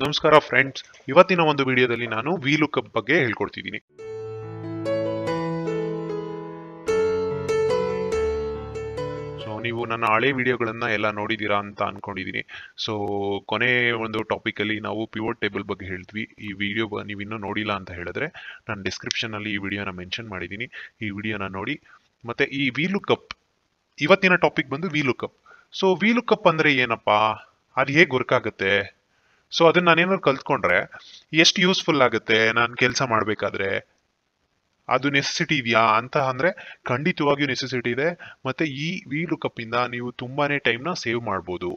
ನಮಸ್ಕಾರ ಫ್ರೆಂಡ್ಸ್, ಇವತ್ತಿನ ಒಂದು ವಿಡಿಯೋದಲ್ಲಿ ನಾನು ವಿಲುಕಪ್ ಬಗ್ಗೆ ಹೇಳ್ಕೊಡ್ತಿದ್ದೀನಿ. ಸೊ ನೀವು ನನ್ನ ಹಳೆ ವಿಡಿಯೋಗಳನ್ನ ಎಲ್ಲ ನೋಡಿದೀರಾ ಅಂತ ಅನ್ಕೊಂಡಿದ್ದೀನಿ. ಸೊ ಕೊನೆ ಒಂದು ಟಾಪಿಕ್ ಅಲ್ಲಿ ನಾವು ಪಿವೋಟ್ ಟೇಬಲ್ ಬಗ್ಗೆ ಹೇಳಿದ್ವಿ. ಈ ವಿಡಿಯೋ ನೀವು ಇನ್ನೂ ನೋಡಿಲ್ಲ ಅಂತ ಹೇಳಿದ್ರೆ ನಾನು ಡಿಸ್ಕ್ರಿಪ್ಷನ್ ಅಲ್ಲಿ ಈ ವಿಡಿಯೋನ ಮೆನ್ಷನ್ ಮಾಡಿದ್ದೀನಿ. ಈ ವಿಡಿಯೋನ ನೋಡಿ. ಮತ್ತೆ ಈ ವಿಲುಕಪ್, ಇವತ್ತಿನ ಟಾಪಿಕ್ ಬಂದು ವಿಲುಕಪ್. ಸೊ ವಿಲುಕಪ್ ಅಂದ್ರೆ ಏನಪ್ಪಾ, ಅದು ಹೇಗೆ ವರ್ಕ್ ಆಗುತ್ತೆ, ಸೊ ಅದನ್ನ ನಾನೇನಾದ್ರು ಕಲ್ತ್ಕೊಂಡ್ರೆ ಎಷ್ಟು ಯೂಸ್ಫುಲ್ ಆಗುತ್ತೆ ನಾನು ಕೆಲಸ ಮಾಡಬೇಕಾದ್ರೆ, ಅದು ನೆಸೆಸಿಟಿ ಇದೆಯಾ ಅಂತ ಅಂದ್ರೆ ಖಂಡಿತವಾಗಿಯೂ ನೆಸೆಸಿಟಿ ಇದೆ. ಮತ್ತೆ ಈ ವಿಲುಕಪ್ ಇಂದ ನೀವು ತುಂಬಾನೇ ಟೈಮ್ನ ಸೇವ್ ಮಾಡ್ಬೋದು.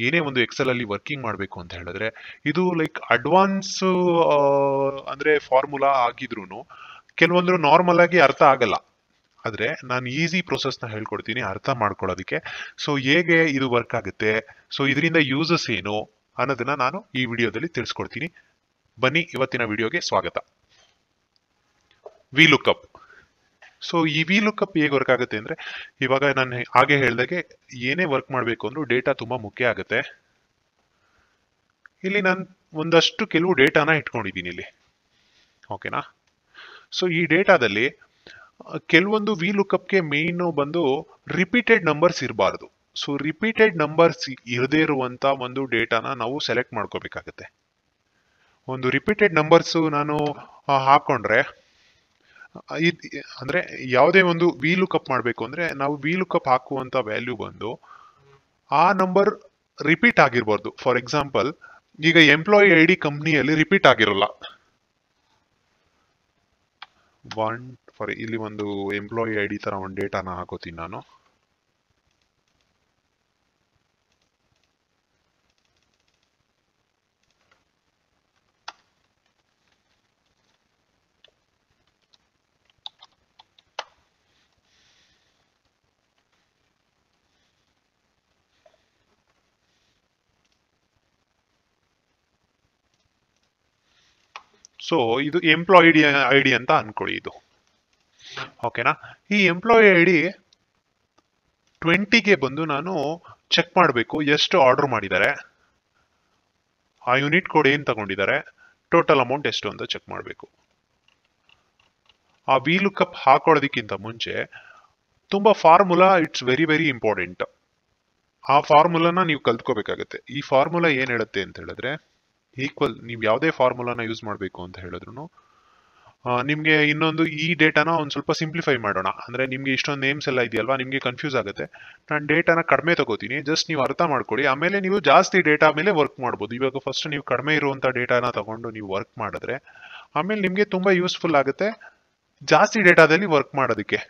ಏನೇ ಒಂದು ಎಕ್ಸೆಲ್ ಅಲ್ಲಿ ವರ್ಕಿಂಗ್ ಮಾಡಬೇಕು ಅಂತ ಹೇಳಿದ್ರೆ ಇದು ಲೈಕ್ ಅಡ್ವಾನ್ಸ್ ಅಂದ್ರೆ ಫಾರ್ಮುಲಾ ಆಗಿದ್ರು ಕೆಲವೊಂದು ನಾರ್ಮಲ್ ಆಗಿ ಅರ್ಥ ಆಗಲ್ಲ. ಆದ್ರೆ ನಾನು ಈಸಿ ಪ್ರೊಸೆಸ್ನ ಹೇಳ್ಕೊಡ್ತೀನಿ ಅರ್ಥ ಮಾಡ್ಕೊಳ್ಳೋದಕ್ಕೆ. ಸೊ ಹೇಗೆ ಇದು ವರ್ಕ್ ಆಗುತ್ತೆ, ಸೊ ಇದರಿಂದ ಯೂಸಸ್ ಏನು ಅನ್ನೋದನ್ನ ನಾನು ಈ ವಿಡಿಯೋದಲ್ಲಿ ತಿಳಿಸ್ಕೊಡ್ತೀನಿ. ಬನ್ನಿ, ಇವತ್ತಿನ ವಿಡಿಯೋಗೆ ಸ್ವಾಗತ. ವಿಲುಕಪ್. ಸೊ ಈ ವಿಲುಕಪ್ ಹೇಗೆ ವರ್ಕ್ ಆಗುತ್ತೆ ಅಂದ್ರೆ, ಇವಾಗ ನಾನು ಹಾಗೆ ಹೇಳ್ದಾಗೆ ಏನೇ ವರ್ಕ್ ಮಾಡಬೇಕು ಅಂದ್ರೂ ಡೇಟಾ ತುಂಬಾ ಮುಖ್ಯ ಆಗುತ್ತೆ. ಇಲ್ಲಿ ನಾನು ಒಂದಷ್ಟು ಕೆಲವು ಡೇಟಾನ ಇಟ್ಕೊಂಡಿದ್ದೀನಿ ಇಲ್ಲಿ, ಓಕೆನಾ. ಸೊ ಈ ಡೇಟಾದಲ್ಲಿ ಕೆಲವೊಂದು ವಿಲುಕಪ್ಗೆ ಮೇನ್ ಬಂದು ರಿಪೀಟೆಡ್ ನಂಬರ್ಸ್ ಇರಬಾರ್ದು. ಸೊ ರಿಪೀಟೆಡ್ ನಂಬರ್ಸ್ ಇರದೇ ಇರುವಂತ ಒಂದು ಡೇಟಾನ ನಾವು ಸೆಲೆಕ್ಟ್ ಮಾಡ್ಕೋಬೇಕಾಗತ್ತೆ. ಒಂದು ರಿಪೀಟೆಡ್ ನಂಬರ್ಸ್ ನಾನು ಹಾಕೊಂಡ್ರೆ ಅಂದ್ರೆ ಯಾವುದೇ ಒಂದು ವಿಲುಕಪ್ ಮಾಡಬೇಕು ಅಂದ್ರೆ ನಾವು ವಿಲುಕಪ್ ಹಾಕುವಂತ ವ್ಯಾಲ್ಯೂ ಬಂದು ಆ ನಂಬರ್ ರಿಪೀಟ್ ಆಗಿರ್ಬಾರ್ದು. ಫಾರ್ ಎಕ್ಸಾಂಪಲ್, ಈಗ ಎಂಪ್ಲಾಯಿ ಐ ಡಿ ಕಂಪ್ನಿಯಲ್ಲಿ ರಿಪೀಟ್ ಆಗಿರೋಲ್ಲ. ಇಲ್ಲಿ ಒಂದು ಎಂಪ್ಲಾಯಿ ಐ ಡಿ ತರ ಒಂದು ಡೇಟಾನ ಹಾಕೋತೀನಿ ನಾನು. ಸೊ ಇದು ಎಂಪ್ಲಾಯಿ ಐ ಡಿ ಅಂತ ಅನ್ಕೊಳ್ಳಿ ಇದು, ಓಕೆನಾ. ಈ ಎಂಪ್ಲಾಯಿ ಐ ಡಿ 20ಗೆ ಬಂದು ನಾನು ಚೆಕ್ ಮಾಡಬೇಕು ಎಷ್ಟು ಆರ್ಡರ್ ಮಾಡಿದ್ದಾರೆ, ಆ ಯೂನಿಟ್ ಕೋಡ್ ಏನ್ ತಗೊಂಡಿದ್ದಾರೆ, ಟೋಟಲ್ ಅಮೌಂಟ್ ಎಷ್ಟು ಅಂತ ಚೆಕ್ ಮಾಡಬೇಕು. ಆ ವಿಲುಕಪ್ ಹಾಕೊಳ್ಳೋದಕ್ಕಿಂತ ಮುಂಚೆ ತುಂಬಾ formula, it's very very important. ಆ ಫಾರ್ಮುಲಾನ ನೀವು ಕಲ್ತ್ಕೋಬೇಕಾಗತ್ತೆ. ಈ ಫಾರ್ಮುಲಾ ಏನ್ ಹೇಳುತ್ತೆ ಅಂತ ಹೇಳಿದ್ರೆ, ಈಕ್ವಲ್, ನೀವು ಯಾವುದೇ ಫಾರ್ಮುಲಾನ ಯೂಸ್ ಮಾಡಬೇಕು ಅಂತ ಹೇಳಿದ್ರು ನಿಮ್ಗೆ ಇನ್ನೊಂದು ಈ ಡೇಟಾನ ಒಂದು ಸ್ವಲ್ಪ ಸಿಂಪ್ಲಿಫೈ ಮಾಡೋಣ. ಅಂದ್ರೆ ನಿಮ್ಗೆ ಇಷ್ಟೊಂದು ನೇಮ್ಸ್ ಎಲ್ಲ ಇದೆಯಲ್ವಾ, ನಿಮ್ಗೆ ಕನ್ಫ್ಯೂಸ್ ಆಗುತ್ತೆ. ನಾನು ಡೇಟಾನ ಕಡಿಮೆ ತಗೋತೀನಿ, ಜಸ್ಟ್ ನೀವು ಅರ್ಥ ಮಾಡ್ಕೊಳ್ಳಿ. ಆಮೇಲೆ ನೀವು ಜಾಸ್ತಿ ಡೇಟಾ ಮೇಲೆ ವರ್ಕ್ ಮಾಡ್ಬೋದು. ಇವಾಗ ಫಸ್ಟ್ ನೀವು ಕಡಿಮೆ ಇರುವಂತ ಡೇಟಾನ ತಗೊಂಡು ನೀವು ವರ್ಕ್ ಮಾಡಿದ್ರೆ ಆಮೇಲೆ ನಿಮ್ಗೆ ತುಂಬಾ ಯೂಸ್ಫುಲ್ ಆಗುತ್ತೆ ಜಾಸ್ತಿ ಡೇಟಾದಲ್ಲಿ ವರ್ಕ್ ಮಾಡೋದಕ್ಕೆ.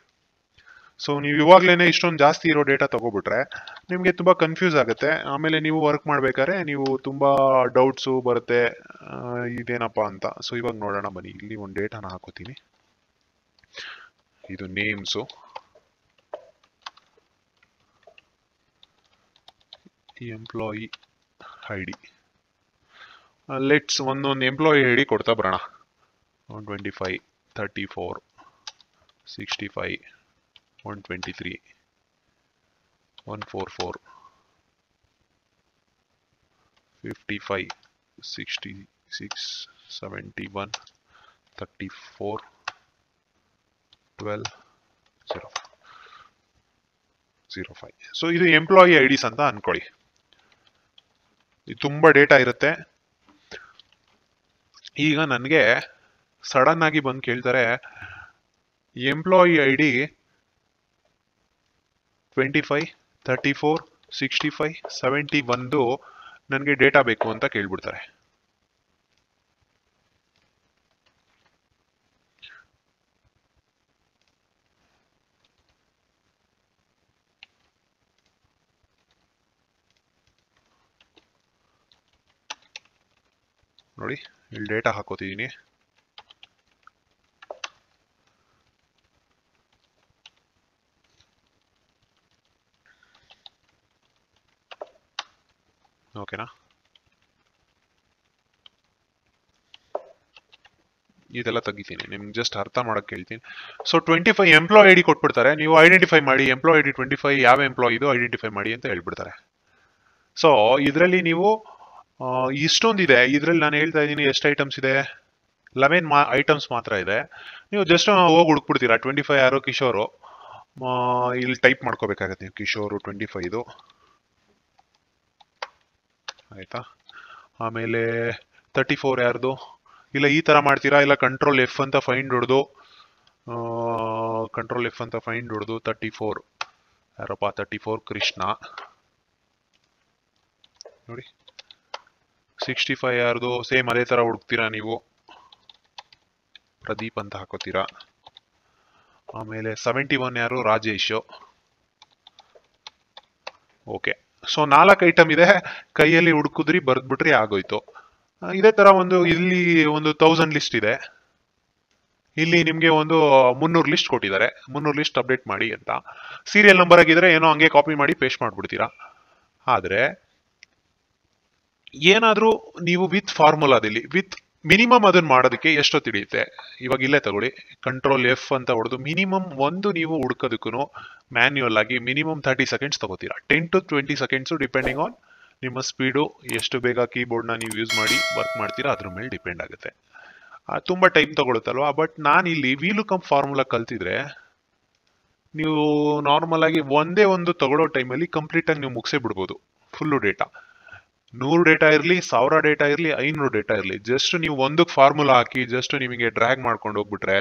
ಸೊ ನೀವು ಇವಾಗ್ಲೇನೆ ಇಷ್ಟೊಂದು ಜಾಸ್ತಿ ಇರೋ ಡೇಟಾ ತಗೋಬಿಟ್ರೆ ನಿಮ್ಗೆ ತುಂಬಾ ಕನ್ಫ್ಯೂಸ್ ಆಗುತ್ತೆ. ಆಮೇಲೆ ನೀವು ವರ್ಕ್ ಮಾಡ್ಬೇಕಾದ್ರೆ ನೀವು ತುಂಬಾ ಡೌಟ್ಸು ಬರುತ್ತೆ, ಇದೇನಪ್ಪಾ ಅಂತ. ಸೊ ಇವಾಗ ನೋಡೋಣ ಬನ್ನಿ. ಇಲ್ಲಿ ಒಂದು ಡೇಟಾನ ಹಾಕೋತೀನಿ. ಇದು names, employee I D. Let's ಒಂದೊಂದು ಎಂಪ್ಲಾಯಿ ಐ ಡಿ ಕೊಡ್ತಾ ಬರೋಣ. 125, 34, 65, 123, 144, 55, 66, 71, 34, 12, 05. ಸೊ ಇದು ಎಂಪ್ಲಾಯಿ ಐ ಡಿಸ್ ಅಂತ ಅನ್ಕೊಳ್ಳಿ. ಇದು ತುಂಬಾ ಡೇಟಾ ಇರುತ್ತೆ. ಈಗ ನನಗೆ ಸಡನ್ ಆಗಿ ಬಂದು ಕೇಳ್ತಾರೆ ಎಂಪ್ಲಾಯಿ ಐ ಡಿ 25, 34, 65, 71 ನನಗೆ ಡೇಟಾ ಬೇಕು ಅಂತ ಕೇಳ್ಬಿಡ್ತಾರೆ. ನೋಡಿ, ಇಲ್ಲಿ ಡೇಟಾ ಹಾಕೋತಿದ್ದೀನಿ. ಓಕೆನಾ. ಇದೆಲ್ಲ ತೆಗಿತೀನಿ, ನಿಮ್ಗೆ ಜಸ್ಟ್ ಅರ್ಥ ಮಾಡಕ್ ಹೇಳ್ತೀನಿ. ಸೊ 25 ಎಂಪ್ಲಾಯ್ ಐ ಡಿ ಕೊಟ್ಬಿಡ್ತಾರೆ. ನೀವು ಐಡೆಂಟಿಫೈ ಮಾಡಿ, ಎಂಪ್ಲಾಯ್ ಐ ಡಿ 25 ಯಾವ ಎಂಪ್ಲಾಯ್ ಇದು ಐಡೆಂಟಿಫೈ ಮಾಡಿ ಅಂತ ಹೇಳ್ಬಿಡ್ತಾರೆ. ಸೊ ಇದರಲ್ಲಿ ನೀವು ಇಷ್ಟೊಂದಿದೆ. ಇದ್ರಲ್ಲಿ ನಾನು ಹೇಳ್ತಾ ಇದ್ದೀನಿ ಎಷ್ಟು ಐಟಮ್ಸ್ ಇದೆ, 11 ಐಟಮ್ಸ್ ಮಾತ್ರ ಇದೆ. ನೀವು ಜಸ್ಟ್ ಹೋಗಿ ಹುಡುಕ್ಬಿಡ್ತೀರಾ 25 ಯಾರು ಕಿಶೋರು, ಇಲ್ಲಿ ಟೈಪ್ ಮಾಡ್ಕೋಬೇಕಾಗತ್ತೆ ನೀವು ಕಿಶೋರು 25 ಆಯ್ತಾ. ಆಮೇಲೆ 34 ಯಾರ್ದು, ಇಲ್ಲ ಈ ತರ ಮಾಡ್ತೀರಾ, ಇಲ್ಲ ಕಂಟ್ರೋಲ್ ಎಫ್ ಅಂತ ಫೈಂಡ್ ಹೊಡೆದು ಕಂಟ್ರೋಲ್ ಎಫ್ ಅಂತ ಫೈಂಡ್ ಹೊಡೆದು 34 ಯಾರಪ್ಪ 34 ಕೃಷ್ಣ ನೋಡಿ. 65 ಯಾರ್ದು ಸೇಮ್ ಅದೇ ತರ ಹುಡುಕ್ತೀರಾ ನೀವು, ಪ್ರದೀಪ್ ಅಂತ ಹಾಕೋತೀರಾ. ಆಮೇಲೆ 71 ಯಾರು ರಾಜೇಶ್. ಓಕೆ, ಸೊ 4 ಐಟಮ್ ಇದೆ, ಕೈಯಲ್ಲಿ ಹುಡುಕಿದ್ರಿ ಬರ್ದ್ಬಿಟ್ರಿ ಆಗೋಯ್ತು. ಇದೇ ತರ ಇಲ್ಲಿ ಒಂದು 1000 ಲಿಸ್ಟ್ ಇದೆ. ಇಲ್ಲಿ ನಿಮ್ಗೆ ಒಂದು 300 ಲಿಸ್ಟ್ ಕೊಟ್ಟಿದ್ದಾರೆ, 300 ಲಿಸ್ಟ್ ಅಪ್ಡೇಟ್ ಮಾಡಿ ಅಂತ. ಸೀರಿಯಲ್ ನಂಬರ್ ಆಗಿದ್ರೆ ಏನೋ ಹಂಗೆ ಕಾಪಿ ಮಾಡಿ ಪೇಸ್ಟ್ ಮಾಡ್ಬಿಡ್ತೀರಾ. ಆದ್ರೆ ಏನಾದ್ರೂ ನೀವು ವಿತ್ ಫಾರ್ಮುಲಾದಲ್ಲಿ ವಿತ್ ಮಿನಿಮಮ್ ಅದನ್ನ ಮಾಡೋದಕ್ಕೆ ಎಷ್ಟೊತ್ತು ಹಿಡಿಯುತ್ತೆ, ಇವಾಗ ಇಲ್ಲೇ ತಗೊಳ್ಳಿ, ಕಂಟ್ರೋಲ್ ಎಫ್ ಅಂತ ಹೊಡೆದು ಮಿನಿಮಮ್ ನೀವು ಹುಡುಕೋದಕ್ಕೂ ಮ್ಯಾನ್ಯುಯಲ್ ಆಗಿ ಮಿನಿಮಮ್ 30 ಸೆಕೆಂಡ್ಸ್ ತಗೋತೀರಾ. 10 to 20 ಸೆಕೆಂಡ್ಸ್ ಡಿಪೆಂಡಿಂಗ್ ಆನ್ ನಿಮ್ಮ ಸ್ಪೀಡು, ಎಷ್ಟು ಬೇಗ ಕೀಬೋರ್ಡ್ನ ನೀವು ಯೂಸ್ ಮಾಡಿ ವರ್ಕ್ ಮಾಡ್ತೀರಾ ಅದ್ರ ಮೇಲೆ ಡಿಪೆಂಡ್ ಆಗುತ್ತೆ. ತುಂಬಾ ಟೈಮ್ ತಗೊಳುತ್ತಲ್ವಾ. ಬಟ್ ನಾನು ಇಲ್ಲಿ VLOOKUP ಫಾರ್ಮುಲಾ ಕಲ್ತಿದ್ರೆ ನೀವು ನಾರ್ಮಲ್ ಆಗಿ ಒಂದೇ ಒಂದು ತಗೊಳ್ಳೋ ಟೈಮಲ್ಲಿ ಕಂಪ್ಲೀಟ್ ಆಗಿ ನೀವು ಮುಗಿಸೇ ಬಿಡ್ಬೋದು. ಫುಲ್ಲು ಡೇಟಾ 100 ಡೇಟಾ ಇರಲಿ, 1000 ಡೇಟಾ ಇರಲಿ, 500 ಡೇಟಾ ಇರಲಿ, ಜಸ್ಟ್ ನೀವು ಒಂದಕ್ಕೆ ಫಾರ್ಮುಲಾ ಹಾಕಿ ಜಸ್ಟ್ ನಿಮಗೆ ಡ್ರ್ಯಾಗ್ ಮಾಡ್ಕೊಂಡು ಹೋಗ್ಬಿಟ್ರೆ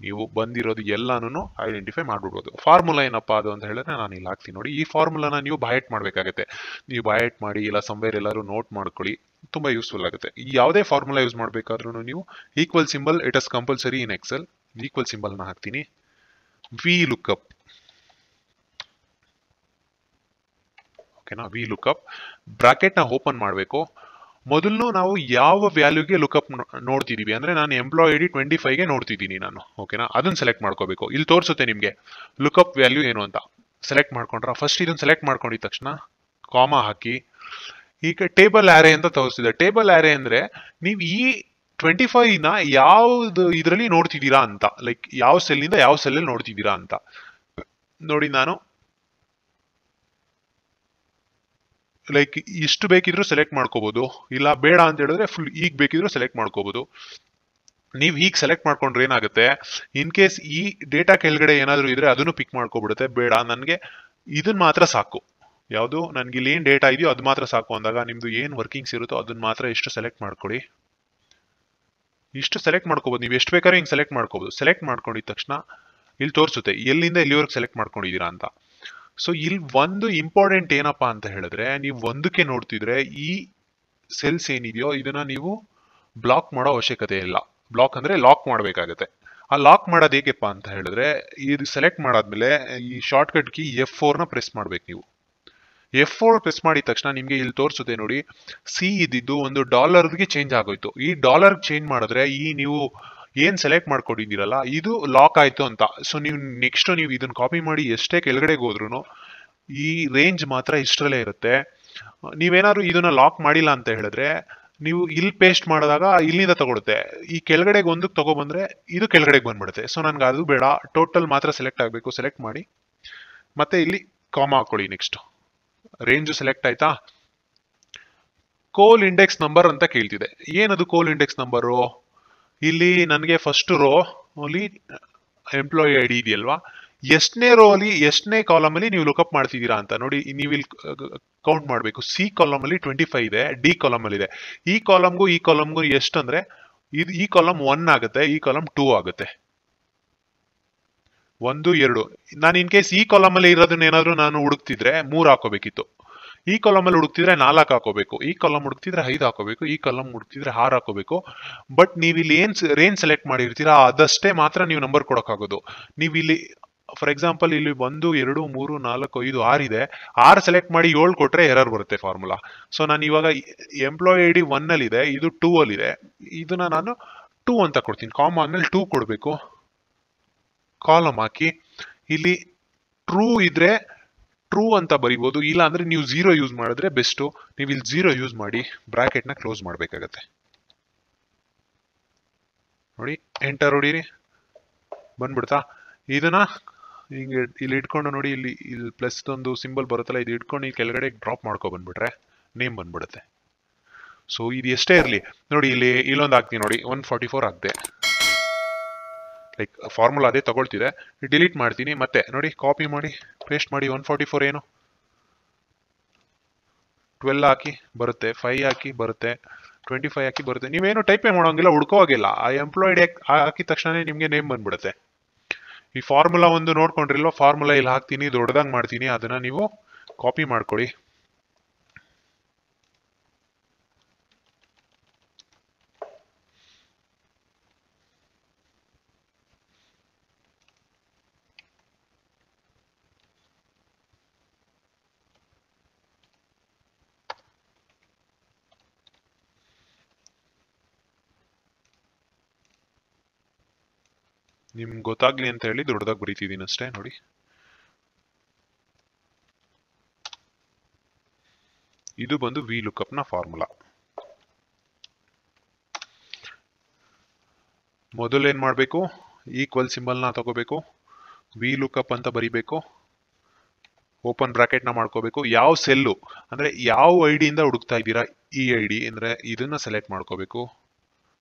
ನೀವು ಬಂದಿರೋದು ಎಲ್ಲಾನು ಐಡೆಂಟಿಫೈ ಮಾಡ್ಬಿಡ್ಬೋದು. ಫಾರ್ಮುಲಾ ಏನಪ್ಪಾ ಅದು ಅಂತ ಹೇಳಿದ್ರೆ ನಾನು ಇಲ್ಲಿ ಹಾಕ್ತೀನಿ ನೋಡಿ. ಈ ಫಾರ್ಮುಲಾನ ನೀವು ಬೈಹೆಟ್ ಮಾಡ್ಬೇಕಾಗತ್ತೆ. ನೀವು ಬೈಹೆಟ್ ಮಾಡಿ ಇಲ್ಲ ಸಮ್ವೇರ್ ಎಲ್ಲರೂ ನೋಟ್ ಮಾಡ್ಕೊಳ್ಳಿ, ತುಂಬಾ ಯೂಸ್ಫುಲ್ ಆಗುತ್ತೆ. ಯಾವುದೇ ಫಾರ್ಮುಲಾ ಯೂಸ್ ಮಾಡ್ಬೇಕಾದ್ರೂ ನೀವು equal symbol, it is compulsory in Excel. Equal symbol ನ ಹಾಕ್ತೀನಿ. VLOOKUP, ಓಕೆನಾ. VLOOKUP ಬ್ರಾಕೆಟ್ ನ ಓಪನ್ ಮಾಡಬೇಕು. ಮೊದಲು ನಾವು ಯಾವ ವ್ಯಾಲ್ಯೂಗೆ ಲುಕ್ಅಪ್ ನೋಡ್ತಿದೀವಿ ಅಂದ್ರೆ ನಾನು ಎಂಪ್ಲಾಯ್ ID 25ಗೆ ನೋಡ್ತಿದ್ದೀನಿ ನಾನು, ಓಕೆನಾ. ಅದನ್ನ ಸೆಲೆಕ್ಟ್ ಮಾಡ್ಕೋಬೇಕು. ಇಲ್ಲಿ ತೋರಿಸುತ್ತೆ ನಿಮ್ಗೆ ಲುಕ್ಅಪ್ ವ್ಯಾಲ್ಯೂ ಏನು ಅಂತ. ಸೆಲೆಕ್ಟ್ ಮಾಡ್ಕೊಂಡ್ರ ಫಸ್ಟ್ ಇದನ್ನ ಸೆಲೆಕ್ಟ್ ಮಾಡ್ಕೊಂಡಿದ ತಕ್ಷಣ ಕಾಮಾ ಹಾಕಿ, ಈಗ ಟೇಬಲ್ ಆರೆ ಅಂತ ತೋರಿಸ್ತಿದೆ. ಟೇಬಲ್ ಆರೆ ಅಂದ್ರೆ ನೀವು ಈ 25ನ ಯಾವ್ದು ಇದರಲ್ಲಿ ನೋಡ್ತಿದ್ದೀರಾ ಅಂತ, ಲೈಕ್ ಯಾವ ಸೆಲ್ಲಿಂದ ಯಾವ ಸೆಲ್ಲಲ್ಲಿ ನೋಡ್ತಿದ್ದೀರಾ ಅಂತ ನೋಡಿ. ನಾನು ಲೈಕ್ ಇಷ್ಟು ಬೇಕಿದ್ರು ಸೆಲೆಕ್ಟ್ ಮಾಡ್ಕೋಬಹುದು, ಇಲ್ಲ ಬೇಡ ಅಂತ ಹೇಳಿದ್ರೆ ಫುಲ್ ಈಗ ಬೇಕಿದ್ರು ಸೆಲೆಕ್ಟ್ ಮಾಡ್ಕೋಬಹುದು. ನೀವು ಈಗ ಸೆಲೆಕ್ಟ್ ಮಾಡ್ಕೊಂಡ್ರೆ ಏನಾಗುತ್ತೆ, ಇನ್ ಕೇಸ್ ಈ ಡೇಟಾ ಕೆಳಗಡೆ ಏನಾದ್ರು ಇದ್ರೆ ಅದನ್ನು ಪಿಕ್ ಮಾಡ್ಕೊಬಿಡುತ್ತೆ. ಬೇಡ ನನ್ಗೆ ಇದನ್ನ ಮಾತ್ರ ಸಾಕು, ಯಾವುದು ನನ್ಗೆ ಇಲ್ಲಿ ಏನ್ ಡೇಟಾ ಇದೆಯೋ ಅದು ಮಾತ್ರ ಸಾಕು ಅಂದಾಗ ನಿಮ್ದು ಏನ್ ವರ್ಕಿಂಗ್ಸ್ ಇರುತ್ತೋ ಅದನ್ನ ಮಾತ್ರ ಎಷ್ಟು ಸೆಲೆಕ್ಟ್ ಮಾಡ್ಕೊಳ್ಳಿ. ಇಷ್ಟು ಸೆಲೆಕ್ಟ್ ಮಾಡ್ಕೋಬಹುದು, ನೀವು ಎಷ್ಟು ಬೇಕಾದ್ರೂ ಹಿಂಗ್ ಸೆಲೆಕ್ಟ್ ಮಾಡ್ಕೋಬಹುದು. ಸೆಲೆಕ್ಟ್ ಮಾಡ್ಕೊಂಡಿದ ತಕ್ಷಣ ಇಲ್ಲಿ ತೋರಿಸುತ್ತೆ ಎಲ್ಲಿಂದ ಎಲ್ಲಿವರೆಗೆ ಸೆಲೆಕ್ಟ್ ಮಾಡ್ಕೊಂಡಿದ್ದೀರಾ ಅಂತ. ಸೊ ಇಲ್ಲಿ ಒಂದು ಇಂಪಾರ್ಟೆಂಟ್ ಏನಪ್ಪಾ ಅಂತ ಹೇಳಿದ್ರೆ, ನೀವು ಒಂದಕ್ಕೆ ನೋಡ್ತಿದ್ರೆ ಈ ಸೆಲ್ಸ್ ಏನಿದೆಯೋ ಇದನ್ನ ನೀವು ಬ್ಲಾಕ್ ಮಾಡೋ ಅವಶ್ಯಕತೆ ಇಲ್ಲ. ಬ್ಲಾಕ್ ಅಂದ್ರೆ ಲಾಕ್ ಮಾಡ್ಬೇಕಾಗತ್ತೆ. ಆ ಲಾಕ್ ಮಾಡೋದು ಹೇಗೆಪ್ಪ ಅಂತ ಹೇಳಿದ್ರೆ, ಇದು ಸೆಲೆಕ್ಟ್ ಮಾಡಾದ್ಮೇಲೆ ಈ ಶಾರ್ಟ್ ಕಟ್ ಕೀ F4 ನ ಪ್ರೆಸ್ ಮಾಡ್ಬೇಕು ನೀವು. F4 ಪ್ರೆಸ್ ಮಾಡಿದ ತಕ್ಷಣ ನಿಮ್ಗೆ ಇಲ್ಲಿ ತೋರಿಸುತ್ತೆ ನೋಡಿ, ಸಿ ಇದ್ದಿದ್ದು ಒಂದು $ಗೆ ಚೇಂಜ್ ಆಗೋಯ್ತು. ಈ $ಗೆ ಚೇಂಜ್ ಮಾಡಿದ್ರೆ ಈ ನೀವು ಏನ್ ಸೆಲೆಕ್ಟ್ ಮಾಡ್ಕೊಂಡಿದ್ದೀರಲ್ಲ ಇದು ಲಾಕ್ ಆಯ್ತು ಅಂತ. ಸೊ ನೀವು ನೆಕ್ಸ್ಟ್ ನೀವು ಇದನ್ನ ಕಾಪಿ ಮಾಡಿ ಎಷ್ಟೇ ಕೆಳಗಡೆಗೆ ಹೋದ್ರು ಈ ರೇಂಜ್ ಮಾತ್ರ ಇಷ್ಟರಲ್ಲೇ ಇರುತ್ತೆ. ನೀವೇನಾದ್ರು ಇದನ್ನ ಲಾಕ್ ಮಾಡಿಲ್ಲ ಅಂತ ಹೇಳಿದ್ರೆ ನೀವು ಇಲ್ಲಿ ಪೇಸ್ಟ್ ಮಾಡಿದಾಗ ಇಲ್ಲಿಂದ ತಗೊಳುತ್ತೆ. ಈ ಕೆಳಗಡೆಗೆ ಒಂದಕ್ಕೆ ತಗೊಬಂದ್ರೆ ಇದು ಕೆಳಗಡೆಗೆ ಬಂದ್ಬಿಡುತ್ತೆ. ಸೊ ನನ್ಗೆ ಅದು ಬೇಡ, ಟೋಟಲ್ ಮಾತ್ರ ಸೆಲೆಕ್ಟ್ ಆಗಬೇಕು. ಸೆಲೆಕ್ಟ್ ಮಾಡಿ ಮತ್ತೆ ಇಲ್ಲಿ ಕಾಮಾ ಹಾಕೊಳ್ಳಿ. ನೆಕ್ಸ್ಟ್ ರೇಂಜ್ ಸೆಲೆಕ್ಟ್ ಆಯ್ತಾ. ಕೋಲ್ ಇಂಡೆಕ್ಸ್ ನಂಬರ್ ಅಂತ ಕೇಳ್ತಿದೆ. ಏನದು ಕೋಲ್ ಇಂಡೆಕ್ಸ್ ನಂಬರು? ಇಲ್ಲಿ ನನಗೆ ಫಸ್ಟ್ ರೋ ಅಲ್ಲಿ ಎಂಪ್ಲಾಯಿ ID ಇದೆಯಲ್ವಾ, ಎಷ್ಟನೇ ರೋ ಅಲ್ಲಿ ಎಷ್ಟನೇ ಕಾಲಮ್ ಅಲ್ಲಿ ನೀವು ಲುಕ್ಅಪ್ ಮಾಡ್ತಿದ್ದೀರಾ ಅಂತ ನೋಡಿ. ನೀವು ಇಲ್ಲಿ ಕೌಂಟ್ ಮಾಡಬೇಕು. C ಕಾಲಮ್ ಅಲ್ಲಿ 25 ಇದೆ, D ಕಾಲಮ್ ಅಲ್ಲಿ ಇದೆ. ಈ ಕಾಲಮ್ಗೂ ಎಷ್ಟು ಅಂದ್ರೆ ಇದು ಈ ಕಾಲಮ್ 1 ಆಗುತ್ತೆ, ಈ ಕಾಲಮ್ 2 ಆಗುತ್ತೆ. 1 2. ನಾನು ಇನ್ ಕೇಸ್ ಈ ಕಾಲಮ್ ಅಲ್ಲಿ ಇರೋದನ್ನ ಏನಾದ್ರು ನಾನು ಹುಡುಕ್ತಿದ್ರೆ 3 ಹಾಕೋಬೇಕಿತ್ತು. ಈ ಕಾಲಮ್ ಅಲ್ಲಿ ಹುಡುಕ್ತಿದ್ರೆ 4 ಹಾಕೋಬೇಕು, ಈ ಕಾಲಮ್ ಹುಡುಕ್ತಿದ್ರೆ 5 ಹಾಕೋಬೇಕು, ಈ ಕಾಲಮ್ ಹುಡುಕ್ತಿದ್ರೆ 6 ಹಾಕೋಬೇಕು. ಬಟ್ ನೀವು ಇಲ್ಲಿ ಏನ್ ರೇಂಜ್ ಸೆಲೆಕ್ಟ್ ಮಾಡಿರ್ತೀರಾ ಅದಷ್ಟೇ ಮಾತ್ರ ನೀವು ನಂಬರ್ ಕೊಡೋಕ್ಕಾಗೋದು. ನೀವು ಇಲ್ಲಿ ಫಾರ್ ಎಕ್ಸಾಂಪಲ್ ಇಲ್ಲಿ 1 2 3 4 5 6 ಇದೆ, 6 ಸೆಲೆಕ್ಟ್ ಮಾಡಿ 7 ಕೊಟ್ರೆ ಎರರ್ ಬರುತ್ತೆ ಫಾರ್ಮುಲಾ. ಸೊ ನಾನು ಇವಾಗ ಎಂಪ್ಲಾಯ್ ID 1 ಅಲ್ಲಿ ಇದೆ, ಇದು 2 ಅಲ್ಲಿ ಇದೆ, ಇದನ್ನ ನಾನು 2 ಅಂತ ಕೊಡ್ತೀನಿ. ಕಾಮ್ ಆದ್ಮೇಲೆ 2 ಕೊಡ್ಬೇಕು, ಕಾಲಮ್ ಹಾಕಿ ಇಲ್ಲಿ ಟ್ರೂ ಇದ್ರೆ ಟ್ರೂ ಅಂತ ಬರಿಬಹುದು, ಇಲ್ಲ ಅಂದ್ರೆ ನೀವು 0 ಯೂಸ್ ಮಾಡಿದ್ರೆ ಬೆಸ್ಟ್. ನೀವು ಇಲ್ಲಿ 0 ಯೂಸ್ ಮಾಡಿ ಬ್ರಾಕೆಟ್ ನ ಕ್ಲೋಸ್ ಮಾಡ್ಬೇಕಾಗತ್ತೆ. ನೋಡಿ ಎಂಟರ್ ಹೊಡೀರಿ, ಬಂದ್ಬಿಡ್ತಾ. ಇದನ್ನ ಹಿಂಗೆ ಇಲ್ಲಿ ಇಟ್ಕೊಂಡು ನೋಡಿ, ಇಲ್ಲಿ ಪ್ಲಸ್ ಒಂದು ಸಿಂಬಲ್ ಬರುತ್ತಲ್ಲ, ಇದು ಇಟ್ಕೊಂಡು ಈ ಕೆಳಗಡೆ ಡ್ರಾಪ್ ಮಾಡ್ಕೊ ಬಂದ್ಬಿಟ್ರೆ ನೇಮ್ ಬಂದ್ಬಿಡುತ್ತೆ. ಸೊ ಇದು ಎಷ್ಟೇ ಇರಲಿ ನೋಡಿ, ಇಲ್ಲೊಂದು ಹಾಕ್ತೀನಿ ನೋಡಿ, 144 ಹಾಕ್ದೆ. ಲೈಕ್ ಫಾರ್ಮುಲಾ ಅದೇ ತಗೊಳ್ತಿದೆ, ಡಿಲೀಟ್ ಮಾಡ್ತೀನಿ. ಮತ್ತೆ ನೋಡಿ ಕಾಪಿ ಮಾಡಿ ಪೇಸ್ಟ್ ಮಾಡಿ, 144 ಏನು 12 ಹಾಕಿ ಬರುತ್ತೆ, 5 ಹಾಕಿ ಬರುತ್ತೆ, 25 ಹಾಕಿ ಬರುತ್ತೆ. ನೀವೇನು ಟೈಪೇ ಮಾಡೋಂಗಿಲ್ಲ, ಹುಡ್ಕೋವಾಗಿಲ್ಲ. ಆ ಎಂಪ್ಲಾಯ್ಡ್ ಹಾಕಿದ ತಕ್ಷಣ ನಿಮಗೆ ನೇಮ್ ಬಂದ್ಬಿಡುತ್ತೆ. ಈ ಫಾರ್ಮುಲಾ ಒಂದು ನೋಡ್ಕೊಂಡ್ರಿಲ್ವಾ, ಫಾರ್ಮುಲಾ ಇಲ್ಲಿ ಹಾಕ್ತೀನಿ, ದೊಡ್ಡದಾಗಿ ಮಾಡ್ತೀನಿ, ಅದನ್ನ ನೀವು ಕಾಪಿ ಮಾಡ್ಕೊಳ್ಳಿ. ನಿಮ್ಗೆ ಗೊತ್ತಾಗ್ಲಿ ಅಂತ ಹೇಳಿ ದೊಡ್ಡದಾಗಿ ಬರೀತಿದ್ದೀನಿ ಅಷ್ಟೇ. ನೋಡಿ ಇದು ಬಂದು ವಿ ಲುಕ್ಅಪ್ ನ ಫಾರ್ಮುಲಾ. ಮೊದಲು ಏನ್ ಮಾಡ್ಬೇಕು, ಈಕ್ವಲ್ ಸಿಂಬಲ್ ನ ತಗೋಬೇಕು, ವಿ ಲುಕ್ಅಪ್ ಅಂತ ಬರಿಬೇಕು, ಓಪನ್ ಬ್ರಾಕೆಟ್ ನ ಮಾಡ್ಕೋಬೇಕು. ಯಾವ ಸೆಲ್ಲು ಅಂದ್ರೆ ಯಾವ ಐಡಿ ಇಂದ ಹುಡುಕ್ತಾ ಇದ್ದೀರಾ, ಈ ಐಡಿ ಅಂದ್ರೆ ಇದನ್ನ ಸೆಲೆಕ್ಟ್ ಮಾಡ್ಕೋಬೇಕು,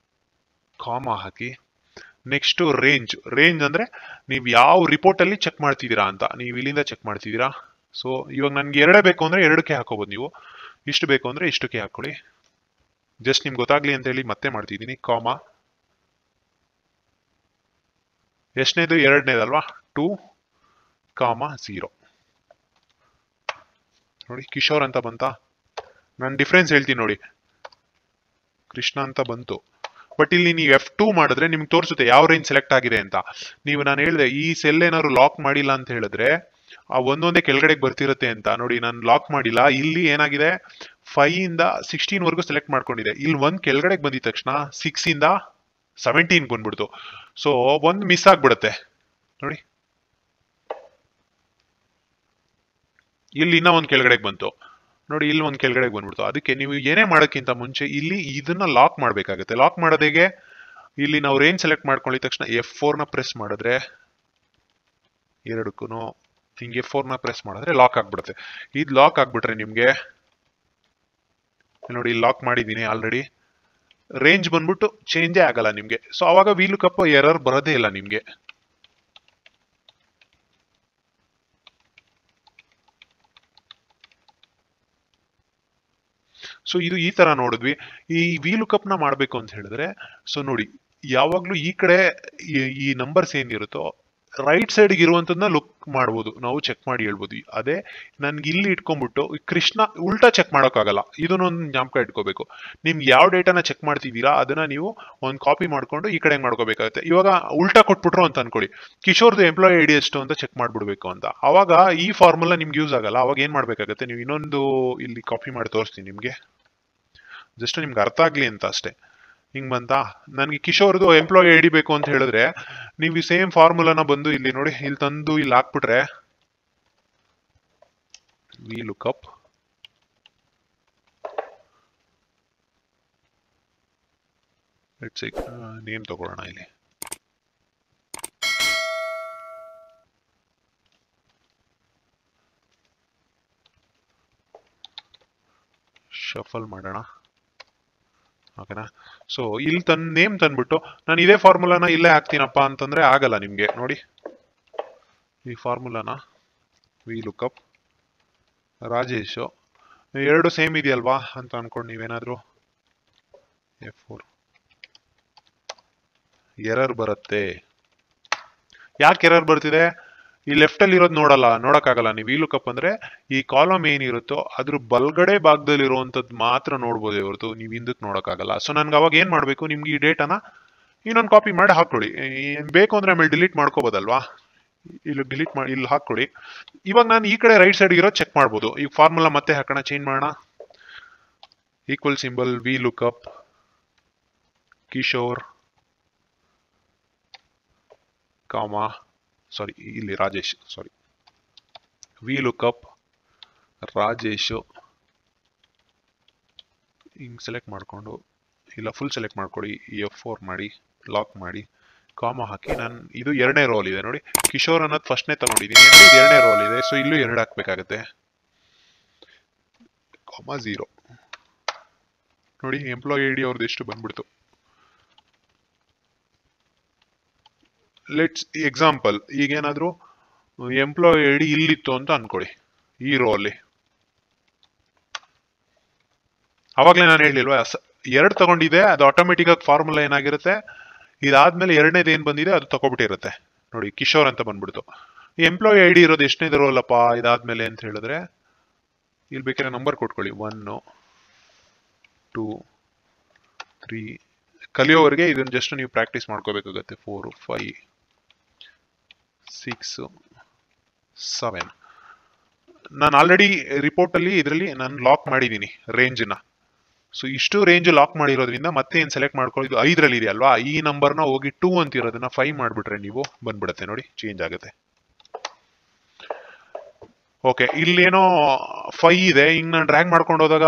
ಕಾಮಾ ಹಾಕಿ. ನೆಕ್ಸ್ಟ್ ರೇಂಜ್ ಅಂದ್ರೆ ನೀವು ಯಾವ ರಿಪೋರ್ಟ್ ಅಲ್ಲಿ ಚೆಕ್ ಮಾಡ್ತಿದ್ದೀರಾ ಅಂತ, ನೀವು ಇಲ್ಲಿಂದ ಚೆಕ್ ಮಾಡ್ತಿದ್ದೀರಾ. ಸೊ ಇವಾಗ ನನ್ಗೆ 2 ಬೇಕು ಅಂದ್ರೆ 2ಕ್ಕೆ ಹಾಕೋಬಹುದು, ನೀವು ಇಷ್ಟು ಬೇಕು ಅಂದ್ರೆ ಇಷ್ಟಕ್ಕೆ ಹಾಕೊಳ್ಳಿ. ಜಸ್ಟ್ ನಿಮ್ಗೆ ಗೊತ್ತಾಗ್ಲಿ ಅಂತ ಹೇಳಿ ಮತ್ತೆ ಮಾಡ್ತಿದ್ದೀನಿ, ಕಾಮಾ. ಎಷ್ಟನೇದು, 2ನೇದಲ್ವಾ, 2, 0. ನೋಡಿ ಕಿಶೋರ್ ಅಂತ ಬಂತ. ನಾನು ಡಿಫ್ರೆನ್ಸ್ ಹೇಳ್ತೀನಿ ನೋಡಿ, ಕೃಷ್ಣ ಅಂತ ಬಂತು. ಬಟ್ ಇಲ್ಲಿ ನೀವು F2 ಮಾಡಿದ್ರೆ ನಿಮ್ಗೆ ತೋರಿಸುತ್ತೆ ಯಾವ ರೇಂಜ್ ಸೆಲೆಕ್ಟ್ ಆಗಿದೆ ಅಂತ. ನಾನು ಹೇಳಿದೆ ಈ ಸೆಲ್ ಏನಾದ್ರು ಲಾಕ್ ಮಾಡಿಲ್ಲ ಅಂತ ಹೇಳಿದ್ರೆ ಆ ಒಂದೊಂದೇ ಕೆಳಗಡೆಗೆ ಬರ್ತಿರುತ್ತೆ ಅಂತ. ನೋಡಿ ನಾನು ಲಾಕ್ ಮಾಡಿಲ್ಲ, ಇಲ್ಲಿ ಏನಾಗಿದೆ 5 ಇಂದ 16 ವರೆಗೂ ಸೆಲೆಕ್ಟ್ ಮಾಡ್ಕೊಂಡಿದೆ. ಇಲ್ಲಿ ಒಂದ್ ಕೆಳಗಡೆಗೆ ಬಂದಿದ ತಕ್ಷಣ 6 ಇಂದ 17 ಬಂದ್ಬಿಡ್ತು. ಸೊ ಒಂದು ಮಿಸ್ ಆಗ್ಬಿಡುತ್ತೆ ನೋಡಿ, ಇಲ್ಲಿ ಇನ್ನ ಒಂದ್ ಕೆಳಗಡೆಗೆ ಬಂತು ನೋಡಿ, ಇಲ್ಲಿ ಒಂದ್ ಕೆಳಗಡೆಗೆ ಬಂದ್ಬಿಡ್ತು. ಅದಕ್ಕೆ ನೀವು ಏನೇ ಮಾಡೋಕ್ಕಿಂತ ಮುಂಚೆ ಇಲ್ಲಿ ಇದನ್ನ ಲಾಕ್ ಮಾಡ್ಬೇಕಾಗುತ್ತೆ. ಲಾಕ್ ಮಾಡೋದೇಗೆ, ಇಲ್ಲಿ ನಾವು ರೇಂಜ್ ಸೆಲೆಕ್ಟ್ ಮಾಡ್ಕೊಂಡಿದ ತಕ್ಷಣ F4 ನ ಪ್ರೆಸ್ ಮಾಡಿದ್ರೆ, ಎರಡಕ್ಕೂ ಹಿಂಗೆ F4 ನ ಪ್ರೆಸ್ ಮಾಡಿದ್ರೆ ಲಾಕ್ ಆಗ್ಬಿಡುತ್ತೆ. ಇದು ಲಾಕ್ ಆಗ್ಬಿಟ್ರೆ ನಿಮ್ಗೆ ನೋಡಿ, ಲಾಕ್ ಮಾಡಿದೀನಿ ಆಲ್ರೆಡಿ, ರೇಂಜ್ ಬಂದ್ಬಿಟ್ಟು ಚೇಂಜೇ ಆಗಲ್ಲ ನಿಮ್ಗೆ. ಸೊ ಅವಾಗ ವಿ ಲುಕ್ಅಪ್ ಎರರ್ ಬರೋದೇ ಇಲ್ಲ ನಿಮ್ಗೆ. ಸೊ ಇದು ಈ ತರ ನೋಡಿದ್ವಿ. ಈ ವಿ ಲುಕ್ಅಪ್ ನ ಮಾಡ್ಬೇಕು ಅಂತ ಹೇಳಿದ್ರೆ, ಸೊ ನೋಡಿ ಯಾವಾಗ್ಲೂ ಈ ಕಡೆ ಈ ನಂಬರ್ಸ್ ಏನಿರುತ್ತೋ ರೈಟ್ ಸೈಡ್ ಇರುವಂತದನ್ನ ಲುಕ್ ಮಾಡ್ಬೋದು, ನಾವು ಚೆಕ್ ಮಾಡಿ ಹೇಳ್ಬೋದು. ಅದೇ ನನ್ಗೆ ಇಲ್ಲಿ ಇಟ್ಕೊಂಡ್ಬಿಟ್ಟು ಕೃಷ್ಣ ಉಲ್ಟಾ ಚೆಕ್ ಮಾಡೋಕ್ಕಾಗಲ್ಲ. ಇದನ್ನೊಂದು ಜ್ಞಾಪಕ ಇಟ್ಕೋಬೇಕು. ನಿಮ್ಗೆ ಯಾವ ಡೇಟಾನ ಚೆಕ್ ಮಾಡ್ತಿದ್ದೀರಾ ಅದನ್ನ ನೀವು ಒಂದು ಕಾಪಿ ಮಾಡ್ಕೊಂಡು ಈ ಕಡೆ ಮಾಡ್ಕೋಬೇಕಾಗುತ್ತೆ. ಇವಾಗ ಉಲ್ಟಾ ಕೊಟ್ಬಿಟ್ರು ಅಂತ ಅನ್ಕೊಳ್ಳಿ, ಕಿಶೋರ್ದು ಎಂಪ್ಲಾಯ್ ಐಡಿ ಎಷ್ಟು ಅಂತ ಚೆಕ್ ಮಾಡ್ಬಿಡ್ಬೇಕು ಅಂತ. ಅವಾಗ ಈ ಫಾರ್ಮುಲಾ ನಿಮ್ಗೆ ಯೂಸ್ ಆಗಲ್ಲ. ಅವಾಗ ಏನ್ ಮಾಡ್ಬೇಕಾಗತ್ತೆ, ನೀವು ಇನ್ನೊಂದು ಇಲ್ಲಿ ಕಾಪಿ ಮಾಡಿ ತೋರಿಸ್ತೀನಿ ನಿಮ್ಗೆ, ಜಸ್ಟ್ ನಿಮ್ಗೆ ಅರ್ಥ ಆಗ್ಲಿ ಅಂತ ಅಷ್ಟೇ. ಹಿಂಗ್ ಬಂತಾ, ನನ್ಗೆ ಕಿಶೋರ್ದು ಎಂಪ್ಲಾಯ್ ಐಡಿ ಬೇಕು ಅಂತ ಹೇಳಿದ್ರೆ ನೀವು ಈ ಸೇಮ್ ಫಾರ್ಮುಲಾನ ಬಂದು ಇಲ್ಲಿ ನೋಡಿ, ಇಲ್ಲಿ ತಂದು ಇಲ್ಲಿ ಹಾಕ್ಬಿಟ್ರೆ ವಿ ಲುಕ್ಅಪ್ ನೇಮ್ ತಗೊಳ್ಳೋಣ, ಇಲ್ಲಿ ಶಫಲ್ ಮಾಡೋಣ, ಓಕೆನಾ. ಸೊ ಇಲ್ಲಿ ನೇಮ್ ತಂದ್ಬಿಟ್ಟು ನಾನು ಇದೇ ಫಾರ್ಮುಲಾನ ಇಲ್ಲೇ ಹಾಕ್ತೀನಪ್ಪ ಅಂತಂದ್ರೆ ಆಗಲ್ಲ ನಿಮ್ಗೆ. ನೋಡಿ ಈ ಫಾರ್ಮುಲಾನ ವಿ ಲುಕ್ಅಪ್ ರಾಜೇಶ್ ಎರಡು ಸೇಮ್ ಇದೆಯಲ್ವಾ ಅಂತ ಅನ್ಕೊಂಡು ನೀವೇನಾದ್ರು F4 ಎರರ್ ಬರುತ್ತೆ. ಯಾಕೆ ಎರರ್ ಬರ್ತಿದೆ, ಈ ಲೆಫ್ಟ್ ಅಲ್ಲಿ ಇರೋದು ನೋಡಕ್ಕಾಗಲ್ಲ. ನೀವು ವಿ ಲುಕ್ಅಪ್ ಅಂದ್ರೆ ಈ ಕಾಲಮ್ ಏನಿರುತ್ತೋ ಅದ್ರ ಬಲ್ಗಡೆ ಭಾಗದಲ್ಲಿ ಇರುವಂತದ್ದು ಮಾತ್ರ ನೋಡ್ಬೋದೇ ಹೊರತು ನೀವು ಹಿಂದಕ್ಕೆ ನೋಡಕ್ಕಾಗಲ್ಲ. ಸೊ ನನ್ಗೆ ಅವಾಗ ಏನ್ ಮಾಡ್ಬೇಕು, ನಿಮ್ಗೆ ಈ ಡೇಟಾನ ಇನ್ನೊಂದು ಕಾಪಿ ಮಾಡಿ ಹಾಕೊಳ್ಳಿ. ಬೇಕು ಅಂದ್ರೆ ಆಮೇಲೆ ಡಿಲೀಟ್ ಮಾಡ್ಕೋಬೋದಲ್ವಾ, ಇಲ್ಲಿ ಡಿಲೀಟ್ ಮಾಡಿ ಇಲ್ಲಿ ಹಾಕೊಳ್ಳಿ. ಇವಾಗ ನಾನು ಈ ಕಡೆ ರೈಟ್ ಸೈಡ್ ಇರೋ ಚೆಕ್ ಮಾಡ್ಬೋದು. ಈಗ ಫಾರ್ಮುಲಾ ಮತ್ತೆ ಹಾಕೋಣ, ಚೇಂಜ್ ಮಾಡೋಣ, equal symbol we lookup Kishore comma sorry ಇಲ್ಲಿ Rajesh, sorry we lookup Rajesh ಹಿಂಗ್ ಸೆಲೆಕ್ಟ್ ಮಾಡ್ಕೊಂಡು ಇಲ್ಲ ಫುಲ್ ಸೆಲೆಕ್ಟ್ ಮಾಡ್ಕೊಳ್ಳಿ, F4 ಮಾಡಿ ಲಾಕ್ ಮಾಡಿ ಕಾಮಾ ಹಾಕಿ. ನಾನು ಇದು 2ನೇ ರೋಲ್ ಇದೆ ನೋಡಿ, ಕಿಶೋರ್ ಅನ್ನೋದು ಫಸ್ಟ್ನೇ ತಗೊಂಡಿದ್ದೀನಿ, ಇದು 2ನೇ ರೋಲ್ ಇದೆ. ಸೊ ಇಲ್ಲೂ 2 ಹಾಕ್ಬೇಕಾಗತ್ತೆ, ಕಾಮಾ 0. ನೋಡಿ ಎಂಪ್ಲಾಯಿ ಐ ಡಿ ಅವ್ರದ್ದು ಎಷ್ಟು ಬಂದ್ಬಿಡ್ತು. ಲೆಟ್ಸ್ ಎಕ್ಸಾಂಪಲ್, ಈಗೇನಾದರೂ ಎಂಪ್ಲಾಯಿ ಐ ಡಿ ಇಲ್ಲಿತ್ತು ಅಂತ ಅನ್ಕೊಳ್ಳಿ ಈ ರೋ ಅಲ್ಲಿ. ಅವಾಗಲೇ ನಾನು ಹೇಳಿಲ್ವಾ, ಎರಡು ತಗೊಂಡಿದೆ, ಅದು ಆಟೋಮೆಟಿಕ್ ಆಗಿ ಫಾರ್ಮುಲಾ ಏನಾಗಿರುತ್ತೆ, ಇದಾದ್ಮೇಲೆ ಎರಡನೇದು ಏನು ಬಂದಿದೆ ಅದು ತಗೊಬಿಟ್ಟಿರುತ್ತೆ. ನೋಡಿ ಕಿಶೋರ್ ಅಂತ ಬಂದ್ಬಿಡ್ತು. ಈ ಎಂಪ್ಲಾಯಿ ಐ ಡಿ ಇರೋದು ಎಷ್ಟನೇದು ರೋ ಅಲ್ಲಪ್ಪ ಇದಾದ್ಮೇಲೆ ಅಂತ ಹೇಳಿದ್ರೆ, ಇಲ್ಲಿ ಬೇಕಾದ್ರೆ ನಂಬರ್ ಕೊಟ್ಕೊಳ್ಳಿ, 1 2 3 ಕಲಿಯೋವರೆಗೆ ಇದನ್ನ ಜಸ್ಟ್ ನೀವು ಪ್ರಾಕ್ಟೀಸ್ ಮಾಡ್ಕೋಬೇಕಾಗತ್ತೆ. 4 5 6 7. ನಾನು ಆಲ್ರೆಡಿ ರಿಪೋರ್ಟ್ ಅಲ್ಲಿ ಇದರಲ್ಲಿ ನಾನು ಲಾಕ್ ಮಾಡಿದ್ದೀನಿ ರೇಂಜ್ನ. ಸೊ ಇಷ್ಟು ರೇಂಜ್ ಲಾಕ್ ಮಾಡಿರೋದ್ರಿಂದ ಮತ್ತೆ ಏನು ಸೆಲೆಕ್ಟ್ ಮಾಡ್ಕೊಳ್ಳೋದು 5ರಲ್ಲಿ ಇದೆ ಅಲ್ವಾ, ಈ ನಂಬರ್ನ ಹೋಗಿ 2 ಅಂತ ಇರೋದನ್ನ 5 ಮಾಡಿಬಿಟ್ರೆ ನೀವು ಬಂದ್ಬಿಡುತ್ತೆ. ನೋಡಿ ಚೇಂಜ್ ಆಗುತ್ತೆ. ಓಕೆ, ಇಲ್ಲೇನೋ 5 ಇದೆ, ಹಿಂಗೆ ನಾನು ಡ್ರ್ಯಾಗ್ ಮಾಡ್ಕೊಂಡು ಹೋದಾಗ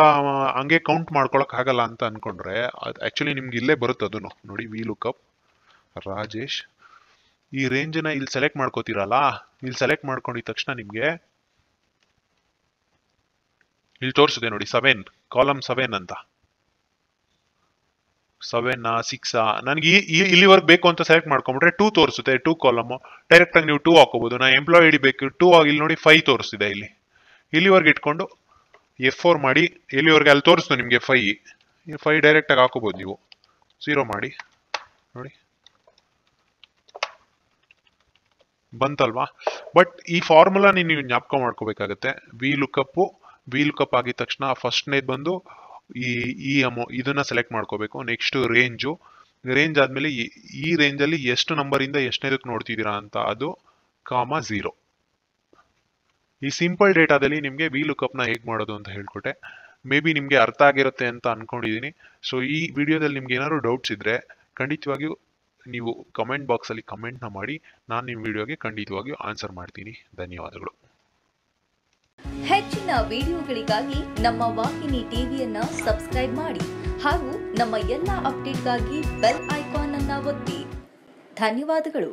ಹಂಗೆ ಕೌಂಟ್ ಮಾಡ್ಕೊಳಕ್ ಆಗಲ್ಲ ಅಂತ ಅನ್ಕೊಂಡ್ರೆ ಅದು ಆಕ್ಚುಲಿ ನಿಮ್ಗೆ ಇಲ್ಲೇ ಬರುತ್ತೆ. ಅದನ್ನು ನೋಡಿ, ವಿ ಲುಕ್ಅಪ್ ರಾಜೇಶ್, ಈ ರೇಂಜ್ನ ಇಲ್ಲಿ ಸೆಲೆಕ್ಟ್ ಮಾಡ್ಕೋತೀರಲ್ಲ, ಇಲ್ಲಿ ಸೆಲೆಕ್ಟ್ ಮಾಡ್ಕೊಂಡಿದ ತಕ್ಷಣ ನಿಮ್ಗೆ ಇಲ್ಲಿ ತೋರಿಸುತ್ತೆ ನೋಡಿ 7 ಕಾಲಮ್ 7 ಅಂತ. 7 6 ನನಗೆ ಇಲ್ಲಿವರೆಗೆ ಬೇಕು ಅಂತ ಸೆಲೆಕ್ಟ್ ಮಾಡ್ಕೊಂಡ್ಬಿಟ್ರೆ 2 ತೋರಿಸುತ್ತೆ, 2 ಕಾಲಮ್. ಡೈರೆಕ್ಟ್ ಆಗಿ ನೀವು 2 ಹಾಕೋಬಹುದು. ನಾ ಎಂಪ್ಲಾಯಿ ಐ ಡಿ ಬೇಕು 2 ಆಗಿ, ಇಲ್ಲಿ ನೋಡಿ 5 ತೋರಿಸ್ತಿದೆ. ಇಲ್ಲಿವರೆಗೆ ಇಟ್ಕೊಂಡು F4 ಮಾಡಿ, ಎಲ್ಲಿವರೆಗೆ ಅಲ್ಲಿ ತೋರಿಸ್ತು ನಿಮಗೆ 5 ಡೈರೆಕ್ಟ್ ಆಗಿ ಹಾಕೋಬಹುದು. ನೀವು 0 ಮಾಡಿ ನೋಡಿ ಬಂತಲ್ವಾ. ಬಟ್ ಈ ಫಾರ್ಮುಲಾ ನೀವು ಜ್ಞಾಪಕ ಮಾಡ್ಕೋಬೇಕಾಗತ್ತೆ. ವಿ ಲುಕಪ್ ಆಗಿದ ತಕ್ಷಣ ಫಸ್ಟ್ನೇದು ಬಂದು ಇದನ್ನ ಸೆಲೆಕ್ಟ್ ಮಾಡ್ಕೋಬೇಕು. ನೆಕ್ಸ್ಟ್ ರೇಂಜ್ ಆದ್ಮೇಲೆ ಈ ರೇಂಜ್ ಅಲ್ಲಿ ಎಷ್ಟು ನಂಬರ್ ಇಂದ ಎಷ್ಟನೇದಕ್ಕೆ ನೋಡ್ತಿದ್ದೀರಾ ಅಂತ, ಅದು (0). ಈ ಸಿಂಪಲ್ ಡೇಟಾದಲ್ಲಿ ನಿಮಗೆ ವಿ ಲುಕಪ್ನ ಹೇಗೆ ಮಾಡೋದು ಅಂತ ಹೇಳ್ಕೊಟ್ಟೆ. ಮೇ ಬಿ ನಿಮಗೆ ಅರ್ಥ ಆಗಿರುತ್ತೆ ಅಂತ ಅನ್ಕೊಂಡಿದ್ದೀನಿ. ಸೊ ಈ ವಿಡಿಯೋದಲ್ಲಿ ನಿಮ್ಗೆ ಏನಾದ್ರು ಡೌಟ್ಸ್ ಇದ್ರೆ ಖಂಡಿತವಾಗಿಯೂ ನೀವು ಕಮೆಂಟ್ ಬಾಕ್ಸಲ್ಲಿ ಕಮೆಂಟ್ನ ಮಾಡಿ, ನಾನು ನಿಮ್ಮ ವಿಡಿಯೋಗೆ ಖಂಡಿತವಾಗಿಯೂ ಆನ್ಸರ್ ಮಾಡ್ತೀನಿ. ಧನ್ಯವಾದಗಳು. ಹೆಚ್ಚಿನ ವಿಡಿಯೋಗಳಿಗಾಗಿ ನಮ್ಮ ವಾಹಿನಿ ಟಿವಿಯನ್ನ ಸಬ್ಸ್ಕ್ರೈಬ್ ಮಾಡಿ ಹಾಗೂ ನಮ್ಮ ಎಲ್ಲ ಅಪ್ಡೇಟ್ಗಾಗಿ ಬೆಲ್ ಐಕಾನ್ ಅನ್ನು ಒತ್ತಿ. ಧನ್ಯವಾದಗಳು.